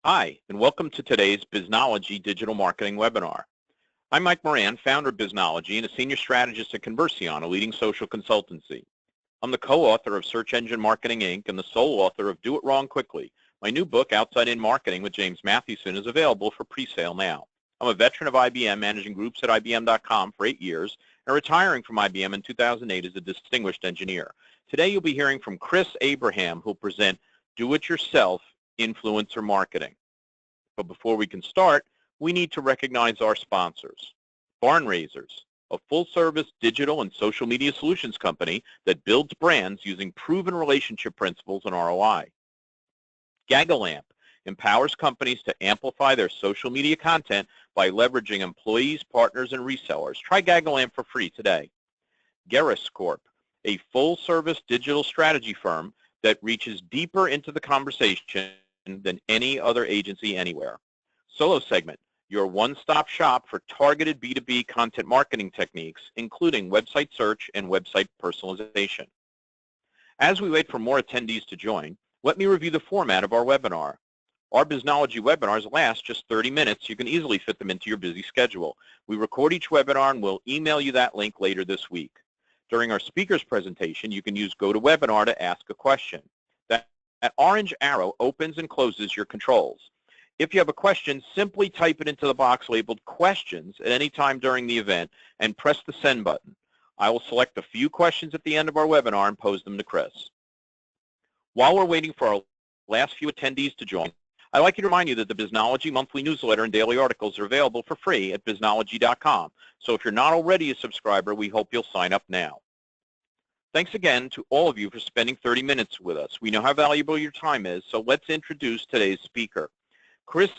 Hi, and welcome to today's Biznology Digital Marketing webinar. I'm Mike Moran, founder of Biznology and a senior strategist at Conversion, a leading social consultancy. I'm the co-author of Search Engine Marketing, Inc. and the sole author of Do It Wrong Quickly. My new book, Outside In Marketing with James Mathewson, is available for pre-sale now. I'm a veteran of IBM, managing groups at IBM.com for 8 years, and retiring from IBM in 2008 as a distinguished engineer. Today you'll be hearing from Chris Abraham, who'll present Do It Yourself Influencer Marketing. But before we can start, we need to recognize our sponsors. Barn Raisers, a full-service digital and social media solutions company that builds brands using proven relationship principles and ROI. Gagalamp empowers companies to amplify their social media content by leveraging employees, partners, and resellers. Try Gagalamp for free today. Gerris Corp, a full-service digital strategy firm that reaches deeper into the conversation than any other agency anywhere. Solo Segment, your one-stop shop for targeted B2B content marketing techniques, including website search and website personalization. As we wait for more attendees to join, let me review the format of our webinar. Our Biznology webinars last just 30 minutes. You can easily fit them into your busy schedule. We record each webinar and we'll email you that link later this week. During our speaker's presentation, you can use GoToWebinar to ask a question. That orange arrow opens and closes your controls. If you have a question, simply type it into the box labeled Questions at any time during the event and press the Send button. I will select a few questions at the end of our webinar and pose them to Chris. While we're waiting for our last few attendees to join, I'd like to remind you that the Biznology monthly newsletter and daily articles are available for free at biznology.com. So if you're not already a subscriber, we hope you'll sign up now. Thanks again to all of you for spending 30 minutes with us. We know how valuable your time is, so let's introduce today's speaker. Chris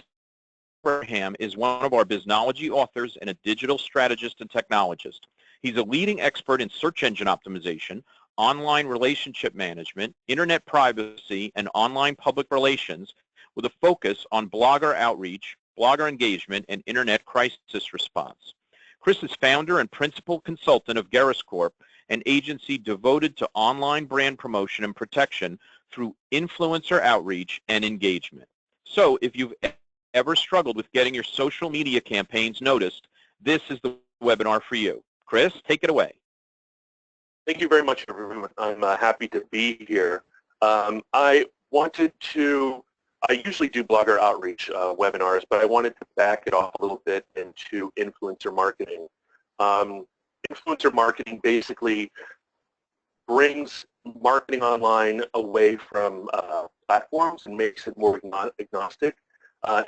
Abraham is one of our Biznology authors and a digital strategist and technologist. He's a leading expert in search engine optimization, online relationship management, internet privacy, and online public relations with a focus on blogger outreach, blogger engagement, and internet crisis response. Chris is founder and principal consultant of Gerris Corp, an agency devoted to online brand promotion and protection through influencer outreach and engagement. So if you've ever struggled with getting your social media campaigns noticed, this is the webinar for you. Chris, take it away. Thank you very much, everyone. I'm happy to be here. I usually do blogger outreach webinars, but I wanted to back it off a little bit into influencer marketing. Influencer marketing basically brings marketing online away from platforms and makes it more agnostic.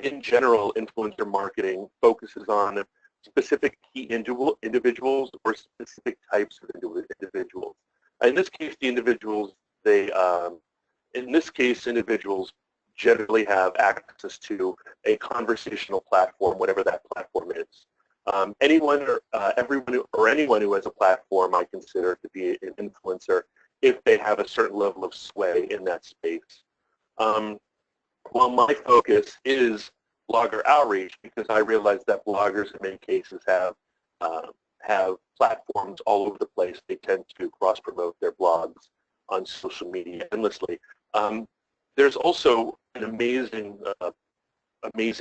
In general, influencer marketing focuses on specific key individuals or specific types of individuals. In this case, individuals generally have access to a conversational platform, whatever that platform is. Anyone who has a platform I consider to be an influencer if they have a certain level of sway in that space. While my focus is blogger outreach, because I realize that bloggers in many cases have platforms all over the place. They tend to cross-promote their blogs on social media endlessly. There's also an amazing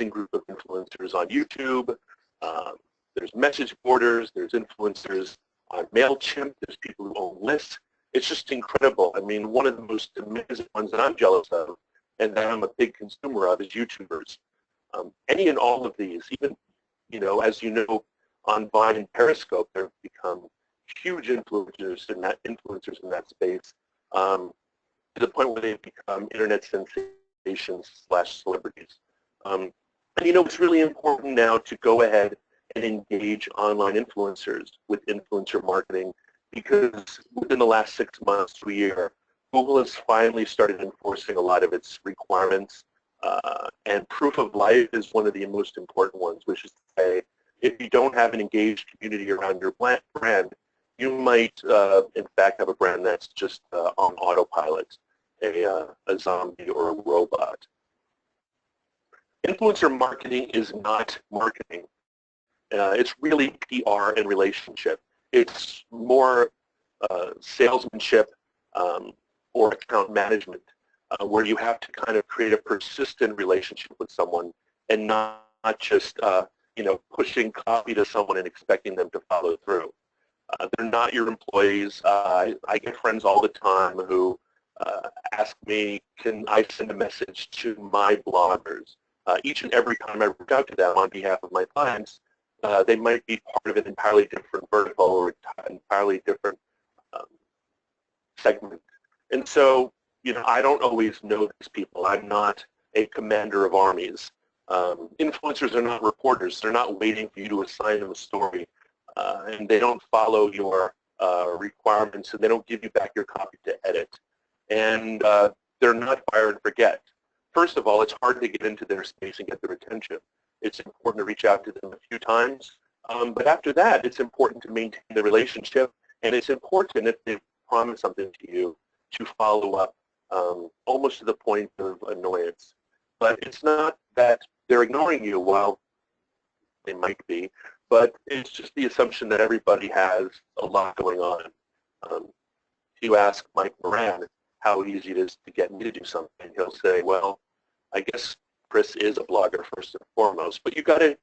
group of influencers on YouTube. There's message boarders, there's influencers on MailChimp, there's people who own lists. It's just incredible. I mean, one of the most amazing ones that I'm jealous of and that I'm a big consumer of is YouTubers. Any and all of these, even, as you know, on Vine and Periscope, they've become huge influencers in that space, to the point where they've become internet sensations / celebrities. And it's really important now to go ahead and engage online influencers with influencer marketing, because within the last 6 months to a year, Google has finally started enforcing a lot of its requirements, and proof of life is one of the most important ones, which is to say, if you don't have an engaged community around your brand, you might, in fact, have a brand that's just on autopilot, a zombie or a robot. Influencer marketing is not marketing. It's really PR and relationship. It's more salesmanship or account management. where you have to kind of create a persistent relationship with someone and not just pushing copy to someone and expecting them to follow through. They're not your employees. I get friends all the time who ask me, can I send a message to my bloggers? Each and every time I reach out to them on behalf of my clients, they might be part of an entirely different vertical or entirely different segment. And so, I don't always know these people. I'm not a commander of armies. Influencers are not reporters. They're not waiting for you to assign them a story. And they don't follow your requirements, and they don't give you back your copy to edit. And they're not fire and forget. First of all, it's hard to get into their space and get their attention. It's important to reach out to them a few times. But after that, it's important to maintain the relationship, and it's important if they promise something to you to follow up almost to the point of annoyance. But it's not that they're ignoring you, while they might be, but it's just the assumption that everybody has a lot going on. If you ask Mike Moran how easy it is to get me to do something, he'll say, well, I guess Chris is a blogger first and foremost, but you gotta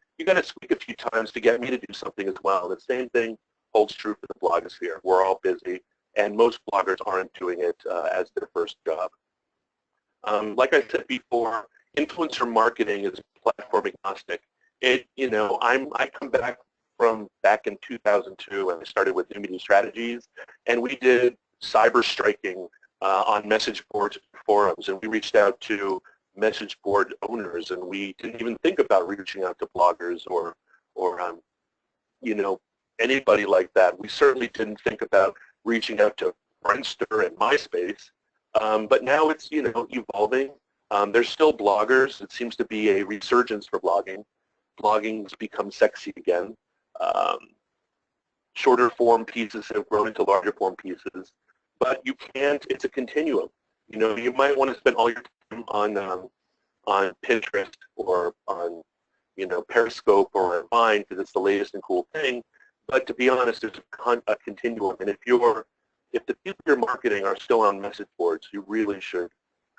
squeak a few times to get me to do something as well. The same thing holds true for the blogosphere. We're all busy, and most bloggers aren't doing it as their first job. Like I said before, influencer marketing is platform agnostic. I come back in 2002 when I started with New Media Strategies, and we did cyber striking on message boards and forums, and we reached out to message board owners, and we didn't even think about reaching out to bloggers or anybody like that. We certainly didn't think about reaching out to Friendster and MySpace, but now it's evolving. There's still bloggers. It seems to be a resurgence for blogging. Blogging's become sexy again. Shorter form pieces have grown into larger form pieces, but you can't. It's a continuum. You might want to spend all your time on Pinterest or on Periscope or on Vine because it's the latest and cool thing. But to be honest, there's a continuum, and if the people you're marketing are still on message boards, you really should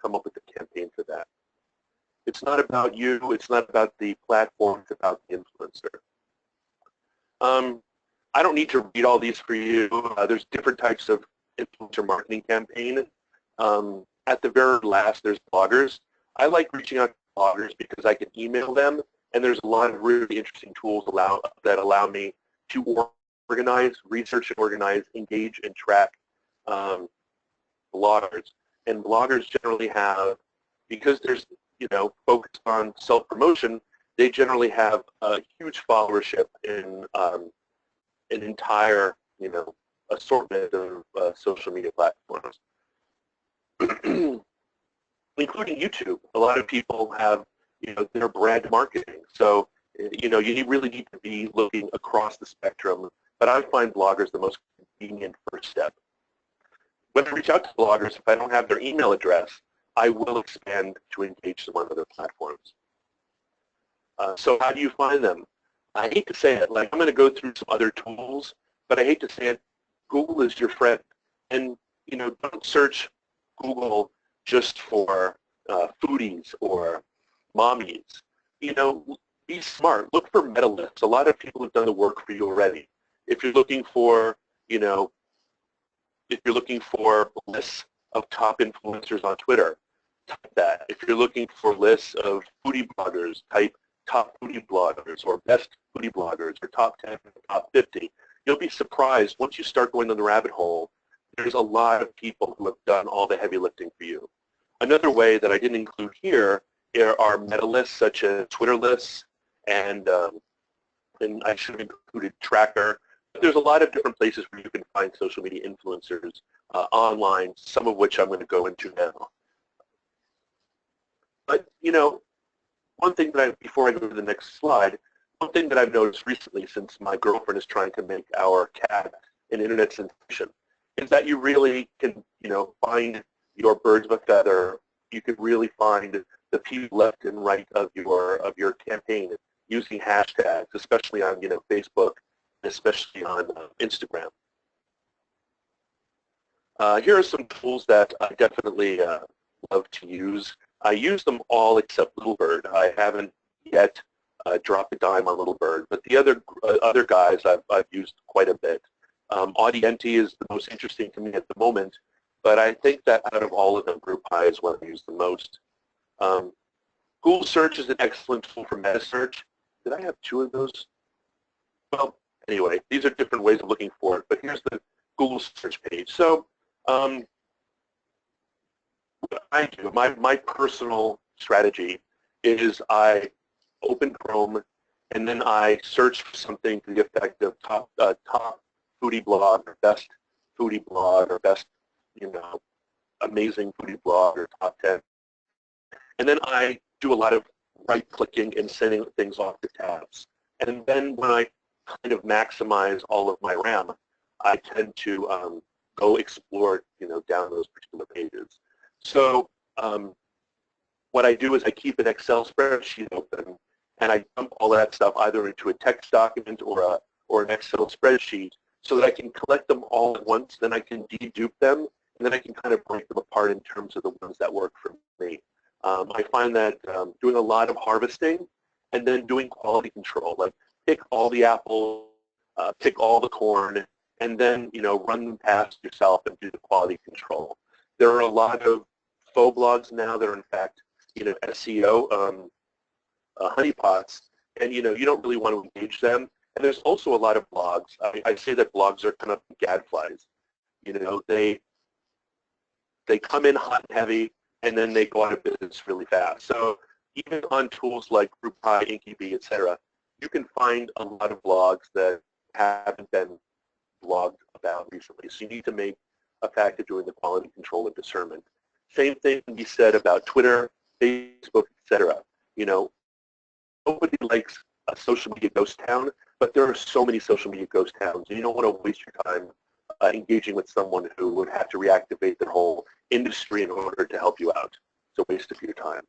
come up with a campaign for that. It's not about you. It's not about the platform. It's about the influencer. I don't need to read all these for you. There's different types of influencer marketing campaign. At the very last, there's bloggers. I like reaching out to bloggers because I can email them, and there's a lot of really interesting tools that allow me to organize, research and organize, engage and track bloggers. And bloggers generally have, because there's focused on self-promotion, they generally have a huge followership in an entire assortment of social media platforms, including YouTube. A lot of people have their brand marketing, so you really need to be looking across the spectrum. But I find bloggers the most convenient first step. When I reach out to bloggers, if I don't have their email address, I will expand to engage them on other platforms. So how do you find them? I hate to say it, I'm going to go through some other tools, but I hate to say it, Google is your friend. And, don't search Google just for foodies or mommies. Be smart. Look for meta lists. A lot of people have done the work for you already. If you're looking for, lists of top influencers on Twitter, type that. If you're looking for lists of foodie bloggers, type top foodie bloggers or best foodie bloggers or top 10, top 50. You'll be surprised once you start going down the rabbit hole. There's a lot of people who have done all the heavy lifting for you. Another way that I didn't include here are meta lists such as Twitter lists, and I should have included Tracker. There's a lot of different places where you can find social media influencers online, some of which I'm going to go into now. But, one thing that before I go to the next slide, one thing that I've noticed recently since my girlfriend is trying to make our cat an internet sensation is that you really can, find your birds of a feather. You can really find the people left and right of your campaign using hashtags, especially on, Facebook, especially on Instagram. Here are some tools that I definitely love to use. I use them all except Little Bird. I haven't yet dropped a dime on Little Bird, but the other guys I've used quite a bit. Audienti is the most interesting to me at the moment, but I think that out of all of them, GroupHi is what I use the most. Google Search is an excellent tool for meta search. Did I have two of those? Well, anyway, these are different ways of looking for it, but here's the Google search page. So what I do, my personal strategy is I open Chrome and then I search for something to the effect of top foodie blog or best foodie blog or best, amazing foodie blog or top 10. And then I do a lot of right-clicking and sending things off to tabs. And then when I kind of maximize all of my RAM, I tend to go explore, down those particular pages. So what I do is I keep an Excel spreadsheet open, and I dump all that stuff either into a text document or an Excel spreadsheet so that I can collect them all at once, then I can dedupe them, and then I can kind of break them apart in terms of the ones that work for me. I find that doing a lot of harvesting and then doing quality control, like pick all the apples, pick all the corn, and then run them past yourself and do the quality control. There are a lot of faux blogs now that are in fact SEO honeypots, and you don't really want to engage them. And there's also a lot of blogs. I say that blogs are kind of gadflies. They come in hot and heavy, and then they go out of business really fast. So even on tools like GroupHi, InkyBee, etc., you can find a lot of blogs that haven't been blogged about recently. So you need to make a factor doing the quality control and discernment. Same thing can be said about Twitter, Facebook, etc. Nobody likes a social media ghost town, but there are so many social media ghost towns, and you don't want to waste your time engaging with someone who would have to reactivate their whole industry in order to help you out. It's a waste of your time.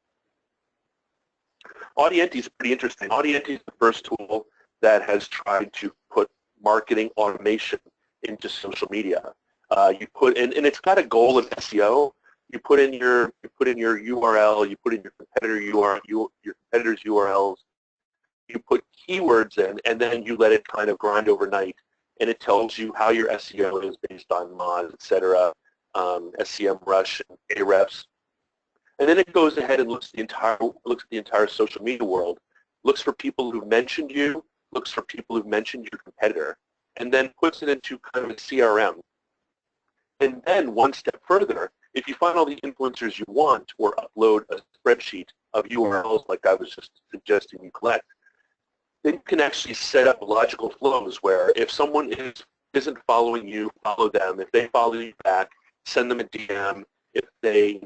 Audienti is pretty interesting. Audienti is the first tool that has tried to put marketing automation into social media. You put in, and it's got a goal of SEO. You put in your URL, you put in your competitor's URLs, you put keywords in, and then you let it kind of grind overnight, and it tells you how your SEO is based on mods, etc., SEMrush and Ahrefs. And then it goes ahead and looks at the entire social media world, looks for people who mentioned you, looks for people who mentioned your competitor, and then puts it into kind of a CRM. And then one step further, if you find all the influencers you want or upload a spreadsheet of URLs like I was just suggesting you collect, then you can actually set up logical flows where if someone isn't following you, follow them. If they follow you back, send them a DM. If they,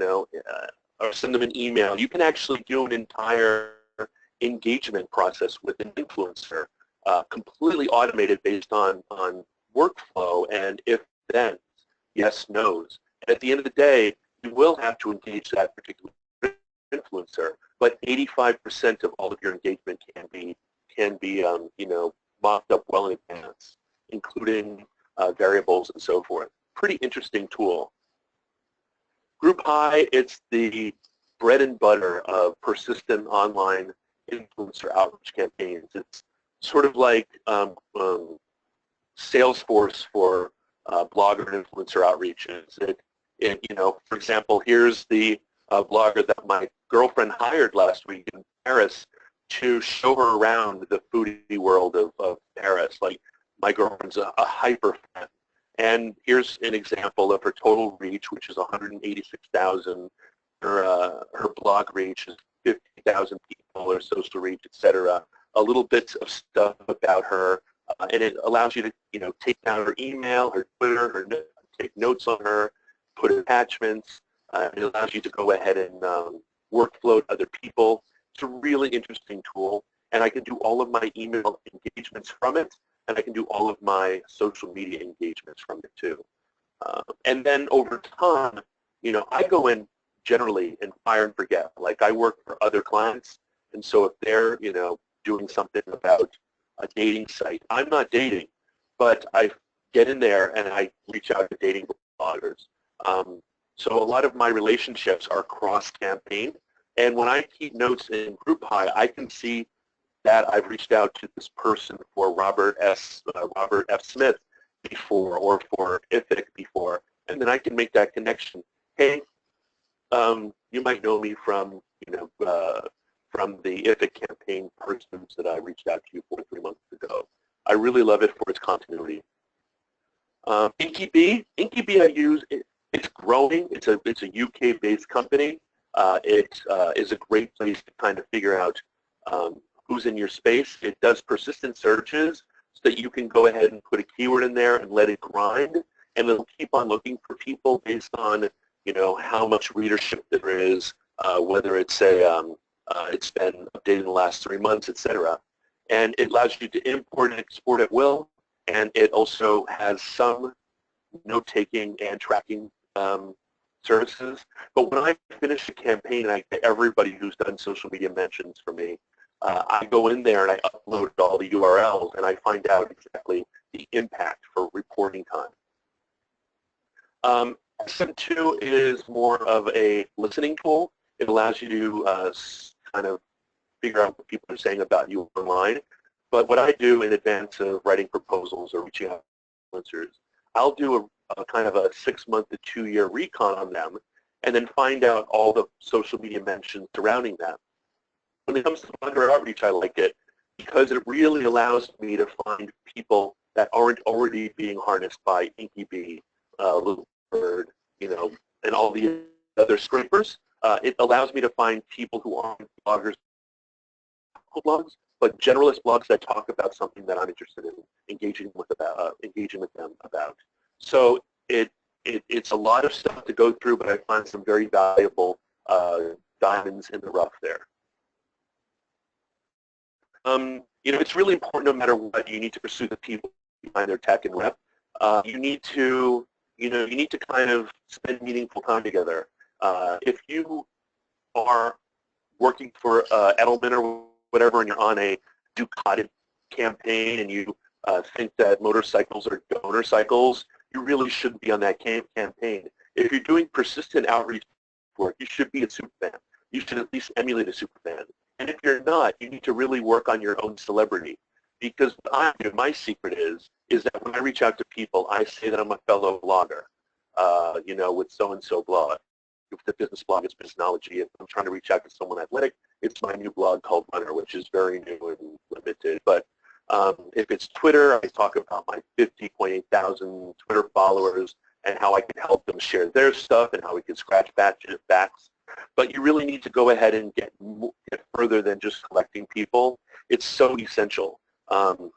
or send them an email. You can actually do an entire engagement process with an influencer, completely automated based on workflow and if-then, yes, no's. And at the end of the day, you will have to engage that particular influencer, but 85% of all of your engagement can be mocked up well in advance, including variables and so forth. Pretty interesting tool. GroupHi, it's the bread and butter of persistent online influencer outreach campaigns. It's sort of like Salesforce for blogger and influencer outreaches. For example, here's the blogger that my girlfriend hired last week in Paris to show her around the foodie world of Paris. Like, my girlfriend's a hyper fan. And here's an example of her total reach, which is 186,000. Her blog reach is 50,000 people, her social reach, etc. A little bit of stuff about her, and it allows you to take down her email, her Twitter, take notes on her, put attachments. It allows you to go ahead and workflow other people. It's a really interesting tool, and I can do all of my email engagements from it, and I can do all of my social media engagements from it too. And then over time, I go in generally and fire and forget. Like, I work for other clients, and so if they're, doing something about a dating site, I'm not dating, but I get in there and I reach out to dating bloggers. So a lot of my relationships are cross-campaign. And when I keep notes in GroupHi, I can see that I've reached out to this person for Robert F. Smith before, or for IFIC before, and then I can make that connection. Hey, you might know me from, from the IFIC campaign persons that I reached out to 4 or 3 months ago. I really love it for its continuity. InkyBee I use, it's growing. It's a UK-based company. It is a great place to kind of figure out who's in your space. It does persistent searches so that you can go ahead and put a keyword in there and let it grind, and it'll keep on looking for people based on, how much readership there is, whether it's it's been updated in the last 3 months, etc. And it allows you to import and export at will, and it also has some note-taking and tracking services. But when I finish a campaign and I get everybody who's done social media mentions for me, I go in there and I upload all the URLs and I find out exactly the impact for reporting time. SM2 is more of a listening tool. It allows you to kind of figure out what people are saying about you online. But what I do in advance of writing proposals or reaching out to influencers, I'll do a kind of a 6-month to 2-year recon on them and then find out all the social media mentions surrounding them. When it comes to blogger outreach, I like it because it really allows me to find people that aren't already being harnessed by InkyBee, Little Bird, and all the other scrapers. It allows me to find people who aren't bloggers, but generalist blogs that talk about something that I'm interested in engaging with them about. So it's a lot of stuff to go through, but I find some very valuable diamonds in the rough there. It's really important, no matter what, you need to pursue the people behind their tech and rep. You need to kind of spend meaningful time together. If you are working for Edelman or whatever, and you're on a Ducati campaign, and you think that motorcycles are donor cycles, you really shouldn't be on that campaign. If you're doing persistent outreach work, you should be a superfan. You should at least emulate a superfan. And if you're not, you need to really work on your own celebrity. Because what I do, my secret is that when I reach out to people, I say that I'm a fellow blogger, with so-and-so blog. If the business blog is Biznology, if I'm trying to reach out to someone athletic, it's my new blog called Runner, which is very new and limited. But if it's Twitter, I talk about my 50.8 thousand Twitter followers and how I can help them share their stuff and how we can scratch backs. But you really need to go ahead and get further than just collecting people. It's so essential.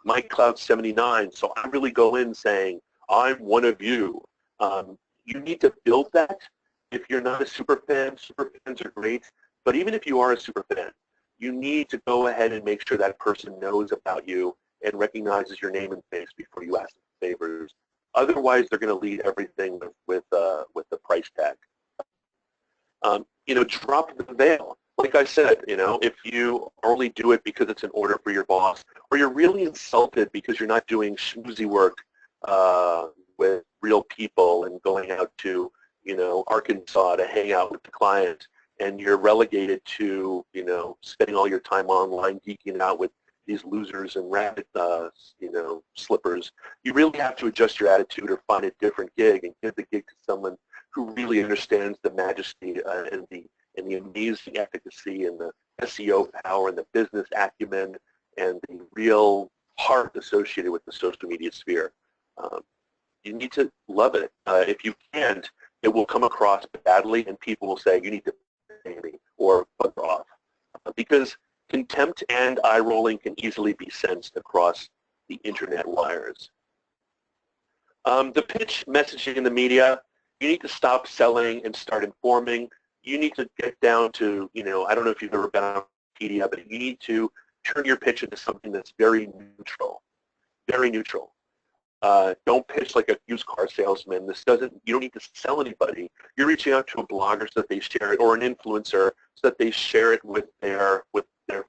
My Cloud 79, so I really go in saying, I'm one of you. You need to build that. If you're not a superfan, superfans are great. But even if you are a superfan, you need to go ahead and make sure that person knows about you and recognizes your name and face before you ask them favors. Otherwise, they're going to lead everything with the price tag. Drop the veil. Like I said, if you only do it because it's an order for your boss, or you're really insulted because you're not doing schmoozy work with real people and going out to, Arkansas to hang out with the client, and you're relegated to, spending all your time online geeking out with these losers and rabbit, slippers, you really have to adjust your attitude or find a different gig and give the gig to someone who really understands the majesty and the amazing efficacy and the SEO power and the business acumen and the real heart associated with the social media sphere. You need to love it. If you can't, it will come across badly, and people will say, you need to pay me or fuck off. Because contempt and eye rolling can easily be sensed across the internet wires. The pitch messaging in the media, you need to stop selling and start informing. You need to get down to, I don't know if you've ever been on media, but you need to turn your pitch into something that's very neutral, very neutral. Don't pitch like a used car salesman. You don't need to sell anybody. You're reaching out to a blogger so that they share it, or an influencer so that they share it with their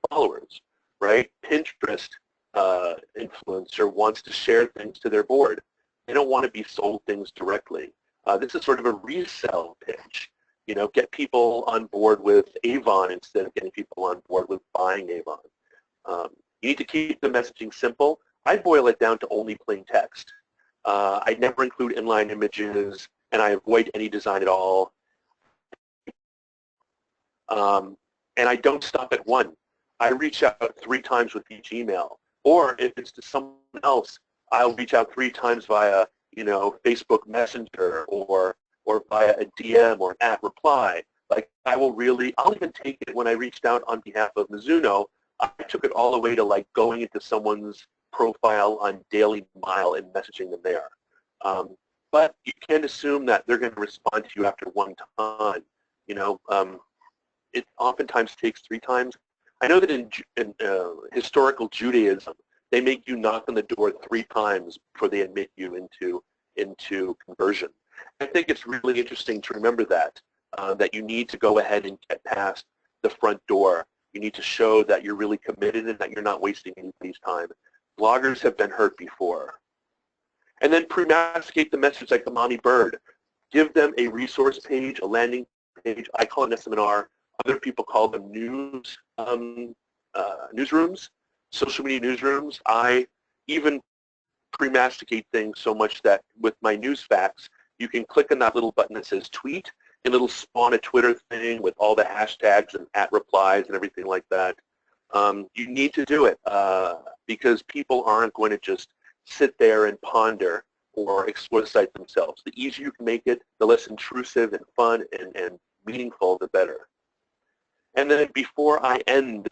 followers, right? Pinterest influencer wants to share things to their board. They don't want to be sold things directly. This is sort of a resell pitch. You know, get people on board with Avon instead of getting people on board with buying Avon. You need to keep the messaging simple. I boil it down to only plain text. I never include inline images, and I avoid any design at all. And I don't stop at one. I reach out 3 times with each email. Or if it's to someone else, I'll reach out 3 times via, you know, Facebook Messenger or via a DM or an @ reply. Like I'll even take it when I reached out on behalf of Mizuno. I took it all the way to like going into someone's profile on Daily Mile and messaging them there. But you can't assume that they're going to respond to you after one time. You know, it oftentimes takes 3 times. I know that in historical Judaism, they make you knock on the door 3 times before they admit you into conversion. I think it's really interesting to remember that you need to go ahead and get past the front door. You need to show that you're really committed and that you're not wasting anybody's time. Bloggers have been hurt before. And then pre-masticate the message like the mommy bird. Give them a resource page, a landing page. I call it an SMR. Other people call them newsrooms, social media newsrooms. I even pre-masticate things so much that with my news facts, you can click on that little button that says tweet, and it'll spawn a Twitter thing with all the hashtags and @ replies and everything like that. You need to do it because people aren't going to just sit there and ponder or explicit themselves. The easier you can make it, the less intrusive and fun and meaningful, the better. And then before I end,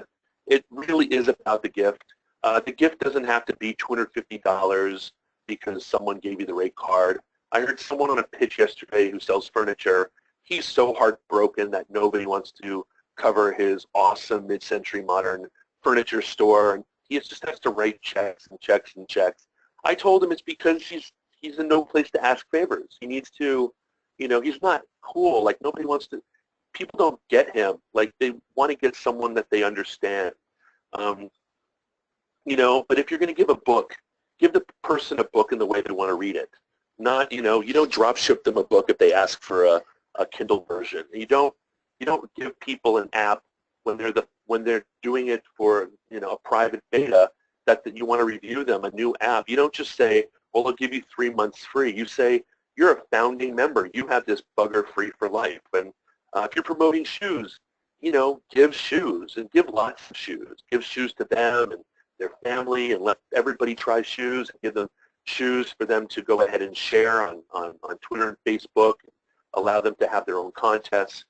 it really is about the gift. The gift doesn't have to be $250 because someone gave you the rate card. I heard someone on a pitch yesterday who sells furniture. He's so heartbroken that nobody wants to cover his awesome mid-century modern furniture store, and he just has to write checks and checks and checks. I told him it's because he's in no place to ask favors. He needs to, you know, he's not cool. Like nobody wants to, people don't get him. Like they want to get someone that they understand. You know, but if you're going to give a book, give the person a book in the way they want to read it. Not, you know, you don't drop ship them a book if they ask for a Kindle version. You don't give people an app when they're doing it for, you know, a private beta that you want to review them, a new app. You don't just say, well, I'll give you 3 months free. You say, you're a founding member. You have this bugger free for life. And if you're promoting shoes, you know, give shoes and give lots of shoes. Give shoes to them and their family and let everybody try shoes and give them shoes for them to go ahead and share on Twitter and Facebook. Allow them to have their own contests.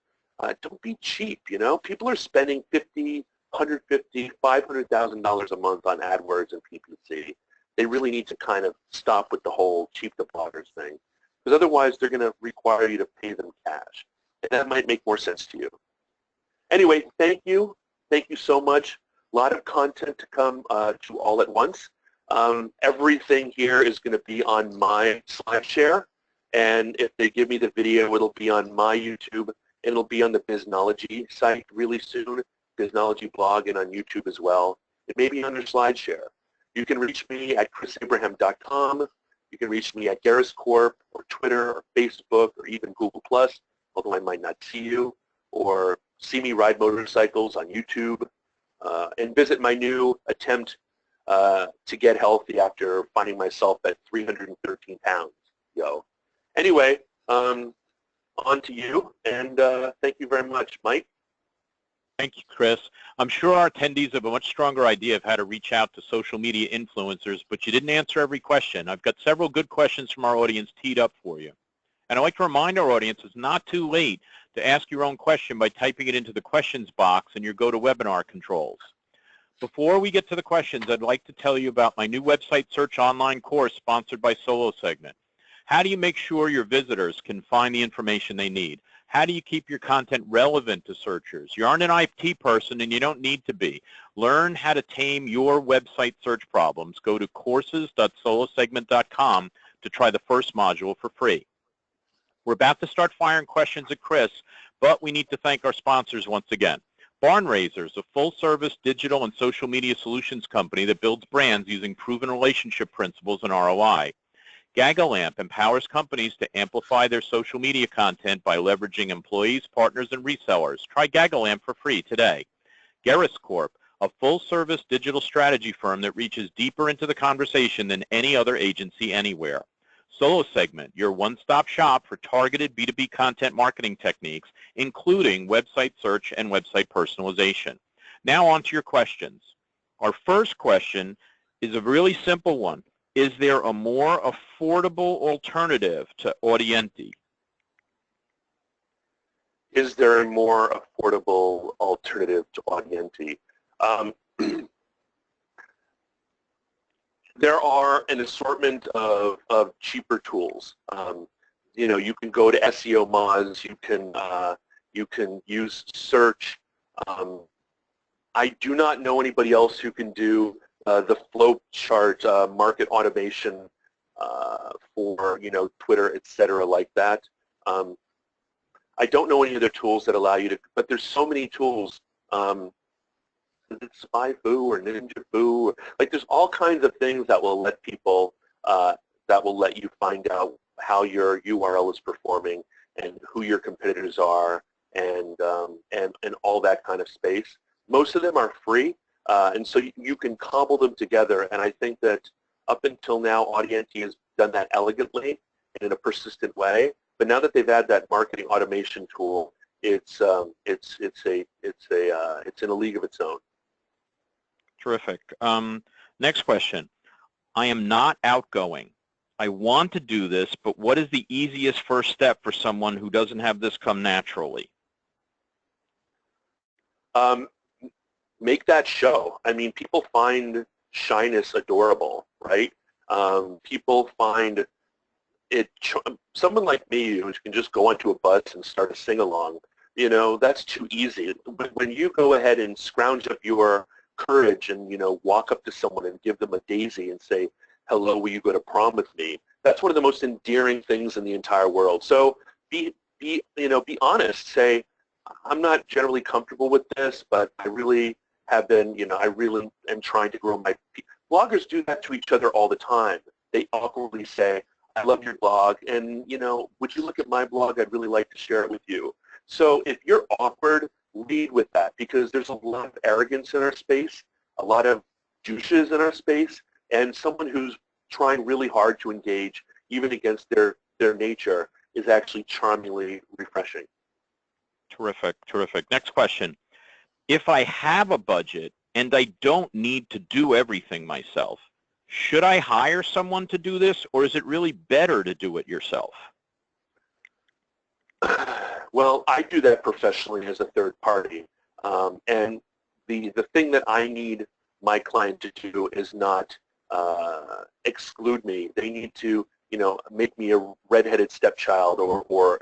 Don't be cheap, you know. People are spending $50,000, $150,000, $500,000 a month on AdWords and PPC. They really need to kind of stop with the whole cheap to bloggers thing, because otherwise they're going to require you to pay them cash. And that might make more sense to you. Anyway, thank you. Thank you so much. A lot of content to come to all at once. Everything here is going to be on my SlideShare. And if they give me the video, it'll be on my YouTube, and it'll be on the Biznology site really soon, Biznology blog, and on YouTube as well. It may be under SlideShare. You can reach me at chrisabraham.com. You can reach me at Gerris Corp or Twitter or Facebook or even Google+, although I might not see you, or see me ride motorcycles on YouTube, and visit my new attempt to get healthy after finding myself at 313 pounds. Anyway, on to you, and thank you very much, Mike. Thank you, Chris. I'm sure our attendees have a much stronger idea of how to reach out to social media influencers, but you didn't answer every question. I've got several good questions from our audience teed up for you. And I'd like to remind our audience it's not too late to ask your own question by typing it into the questions box in your GoToWebinar controls. Before we get to the questions, I'd like to tell you about my new website search online course sponsored by Solo Segment. How do you make sure your visitors can find the information they need? How do you keep your content relevant to searchers? You aren't an IT person and you don't need to be. Learn how to tame your website search problems. Go to courses.solosegment.com to try the first module for free. We're about to start firing questions at Chris, but we need to thank our sponsors once again. Barn Raisers, a full-service digital and social media solutions company that builds brands using proven relationship principles and ROI. GagaLamp empowers companies to amplify their social media content by leveraging employees, partners, and resellers. Try GagaLamp for free today. Gerris Corp, a full-service digital strategy firm that reaches deeper into the conversation than any other agency anywhere. Solo Segment, your one-stop shop for targeted B2B content marketing techniques, including website search and website personalization. Now on to your questions. Our first question is a really simple one. Is there a more affordable alternative to Audienti? Is there a more affordable alternative to Audienti? There are an assortment of cheaper tools. You know, you can go to SEO Moz, you can use search. I do not know anybody else who can do the flow chart market automation for, you know, Twitter, etc., like that. I don't know any other tools that allow you to, but there's so many tools. It's SpyFu or NinjaFu, like there's all kinds of things that will let people, that will let you find out how your URL is performing and who your competitors are and all that kind of space. Most of them are free, and so you can cobble them together, and I think that up until now, Audienti has done that elegantly and in a persistent way, but now that they've added that marketing automation tool, it's in a league of its own. Terrific. Next question. I am not outgoing. I want to do this, but what is the easiest first step for someone who doesn't have this come naturally? Make that show. I mean, people find shyness adorable, right? People find it, someone like me who can just go onto a bus and start a sing-along, you know, that's too easy. When you go ahead and scrounge up your courage and, you know, walk up to someone and give them a daisy and say, hello, will you go to prom with me? That's one of the most endearing things in the entire world. So be honest. Say, I'm not generally comfortable with this, but I really have been, you know, I really am trying to grow my. Bloggers do that to each other all the time. They awkwardly say, I love your blog, and, you know, would you look at my blog? I'd really like to share it with you. So if you're awkward, lead with that, because there's a lot of arrogance in our space, a lot of douches in our space, and someone who's trying really hard to engage, even against their nature, is actually charmingly refreshing. Terrific, terrific. Next question. If I have a budget and I don't need to do everything myself, should I hire someone to do this, or is it really better to do it yourself? Well, I do that professionally as a third party, and the thing that I need my client to do is not exclude me. They need to, you know, make me a redheaded stepchild or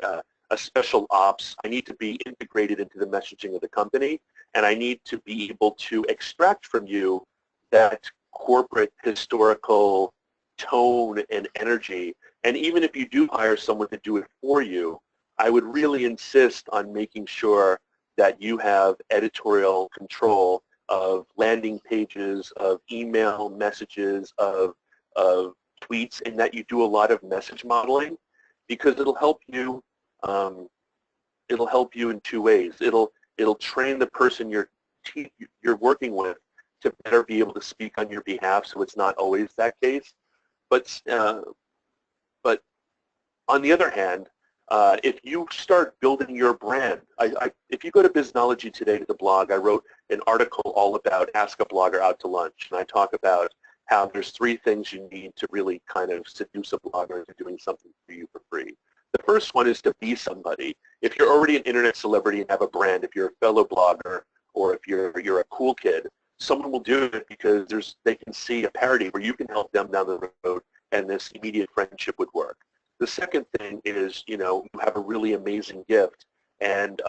a special ops. I need to be integrated into the messaging of the company, and I need to be able to extract from you that corporate historical tone and energy. And even if you do hire someone to do it for you, I would really insist on making sure that you have editorial control of landing pages, of email messages, of tweets, and that you do a lot of message modeling, because it'll help you. It'll help you in two ways. It'll train the person you're working with to better be able to speak on your behalf, so it's not always that case. But on the other hand, if you start building your brand, if you go to Biznology today to the blog, I wrote an article all about Ask a Blogger Out to Lunch, and I talk about how there's 3 things you need to really kind of seduce a blogger into doing something for you for free. The first one is to be somebody. If you're already an internet celebrity and have a brand, if you're a fellow blogger, or if you're a cool kid, someone will do it because they can see a parody where you can help them down the road, and this immediate friendship would work. The second thing is, you know, you have a really amazing gift, and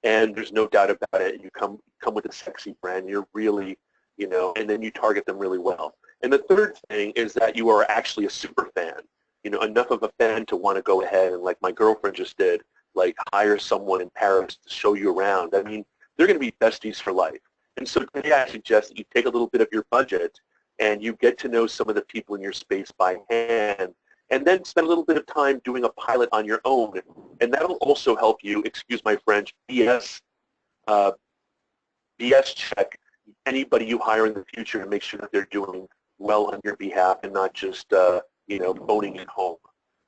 there's no doubt about it. You come with a sexy brand. You're really, you know, and then you target them really well. And the third thing is that you are actually a super fan. You know, enough of a fan to want to go ahead and, like my girlfriend just did, like hire someone in Paris to show you around. I mean, they're going to be besties for life. And so today I suggest that you take a little bit of your budget and you get to know some of the people in your space by hand, and then spend a little bit of time doing a pilot on your own. And that'll also help you, excuse my French, BS check anybody you hire in the future to make sure that they're doing well on your behalf and not just, phoning it home.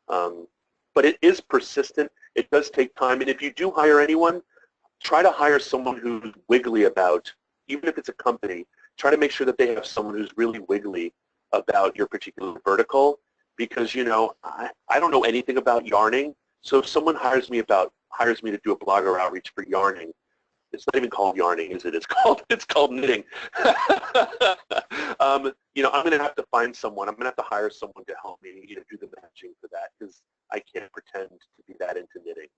But it is persistent. It does take time. And if you do hire anyone, try to hire someone who's wiggly about, even if it's a company, try to make sure that they have someone who's really wiggly about your particular vertical, because, I don't know anything about yarning. So if someone hires me to do a blogger outreach for yarning, it's not even called yarning, is it? It's called knitting. I'm going to have to find someone. I'm going to have to hire someone to help me, do the matching for that, because I can't pretend to be that into knitting.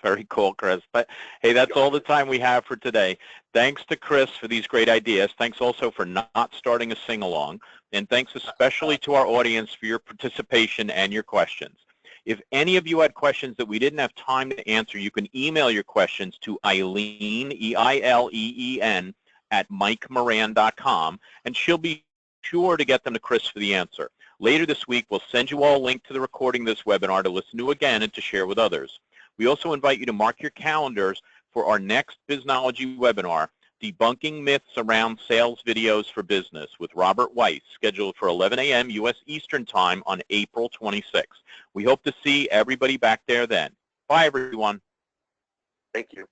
Very cool, Chris. But hey, that's all the time we have for today. Thanks to Chris for these great ideas. Thanks also for not starting a sing-along. And thanks especially to our audience for your participation and your questions. If any of you had questions that we didn't have time to answer, you can email your questions to Eileen, E-I-L-E-E-N, at MikeMoran.com, and she'll be sure to get them to Chris for the answer. Later this week, we'll send you all a link to the recording of this webinar to listen to again and to share with others. We also invite you to mark your calendars for our next Biznology webinar, Debunking Myths Around Sales Videos for Business, with Robert Weiss, scheduled for 11 a.m. U.S. Eastern Time on April 26th. We hope to see everybody back there then. Bye, everyone. Thank you.